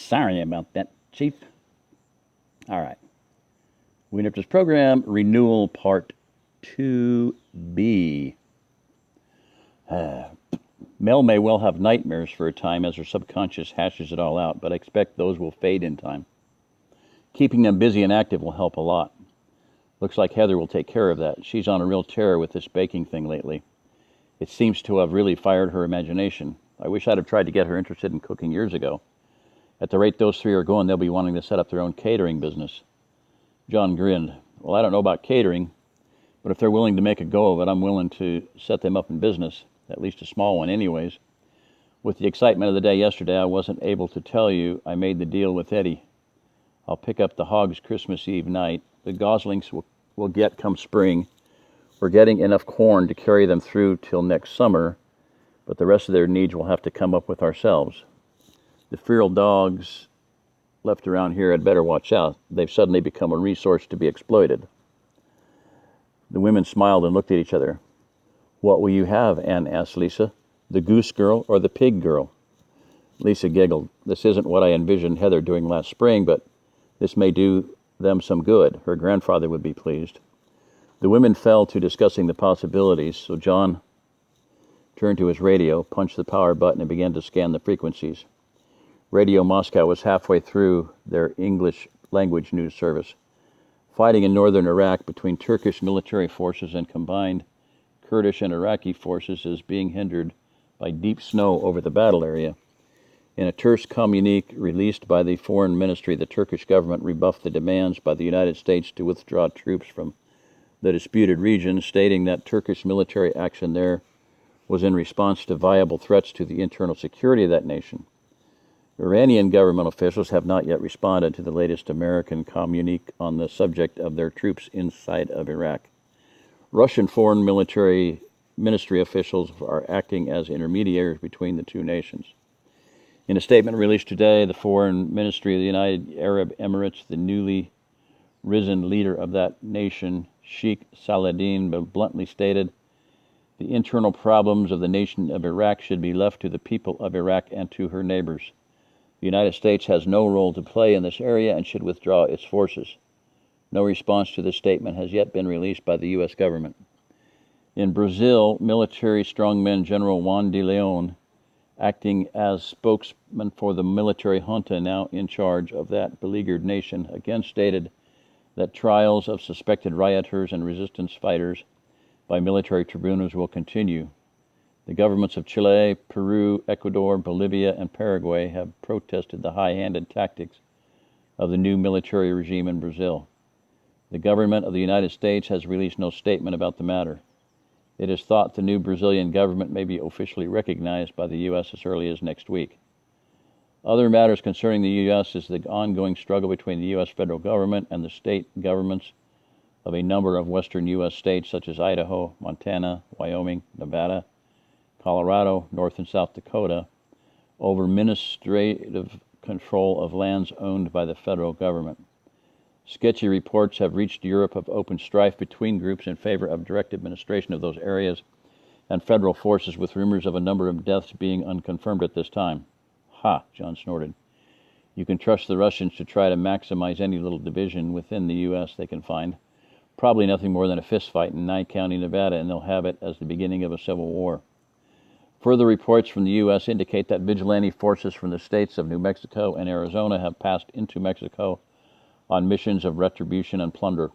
Sorry about that, Chief. All right. We up this program, Renewal Part 2B. Mel may well have nightmares for a time as her subconscious hashes it all out, but I expect those will fade in time. Keeping them busy and active will help a lot. Looks like Heather will take care of that. She's on a real tear with this baking thing lately. It seems to have really fired her imagination. I wish I'd have tried to get her interested in cooking years ago. At the rate those three are going, they'll be wanting to set up their own catering business. John grinned. Well, I don't know about catering, but if they're willing to make a go of it, I'm willing to set them up in business, at least a small one anyways. With the excitement of the day yesterday, I wasn't able to tell you I made the deal with Eddie. I'll pick up the hogs Christmas Eve night. The goslings will get come spring. We're getting enough corn to carry them through till next summer, but the rest of their needs we'll have to come up with ourselves. The feral dogs left around here had better watch out. They've suddenly become a resource to be exploited. The women smiled and looked at each other. What will you have, Anne asked Lisa, the goose girl or the pig girl? Lisa giggled. This isn't what I envisioned Heather doing last spring, but this may do them some good. Her grandfather would be pleased. The women fell to discussing the possibilities, so John turned to his radio, punched the power button, and began to scan the frequencies. Radio Moscow was halfway through their English language news service. Fighting in northern Iraq between Turkish military forces and combined Kurdish and Iraqi forces is being hindered by deep snow over the battle area. In a terse communique released by the Foreign Ministry, the Turkish government rebuffed the demands by the United States to withdraw troops from the disputed region, stating that Turkish military action there was in response to viable threats to the internal security of that nation. Iranian government officials have not yet responded to the latest American communique on the subject of their troops inside of Iraq. Russian Foreign Ministry officials are acting as intermediaries between the two nations. In a statement released today, the Foreign Ministry of the United Arab Emirates, the newly risen leader of that nation, Sheikh Saladin, bluntly stated, the internal problems of the nation of Iraq should be left to the people of Iraq and to her neighbors. The United States has no role to play in this area and should withdraw its forces. No response to this statement has yet been released by the U.S. government. In Brazil, military strongman General Juan de Leon, acting as spokesman for the military junta now in charge of that beleaguered nation, again stated that trials of suspected rioters and resistance fighters by military tribunals will continue. The governments of Chile, Peru, Ecuador, Bolivia, and Paraguay have protested the high-handed tactics of the new military regime in Brazil. The government of the United States has released no statement about the matter. It is thought the new Brazilian government may be officially recognized by the U.S. as early as next week. Other matters concerning the U.S. is the ongoing struggle between the U.S. federal government and the state governments of a number of western U.S. states such as Idaho, Montana, Wyoming, Nevada, Colorado, North and South Dakota, over administrative control of lands owned by the federal government. Sketchy reports have reached Europe of open strife between groups in favor of direct administration of those areas and federal forces, with rumors of a number of deaths being unconfirmed at this time. Ha, John snorted. You can trust the Russians to try to maximize any little division within the U.S. they can find. Probably nothing more than a fistfight in Nye County, Nevada, and they'll have it as the beginning of a civil war. Further reports from the U.S. indicate that vigilante forces from the states of New Mexico and Arizona have passed into Mexico on missions of retribution and plunder.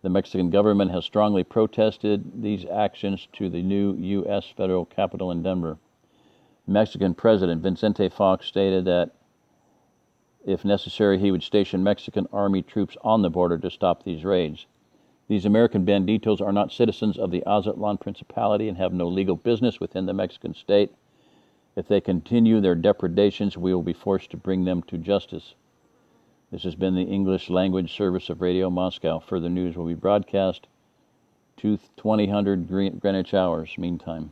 The Mexican government has strongly protested these actions to the new U.S. federal capital in Denver. Mexican President Vicente Fox stated that if necessary, he would station Mexican army troops on the border to stop these raids. These American banditos are not citizens of the Azatlan Principality and have no legal business within the Mexican state. If they continue their depredations, we will be forced to bring them to justice. This has been the English language service of Radio Moscow. Further news will be broadcast to 2000 Greenwich hours. Meantime.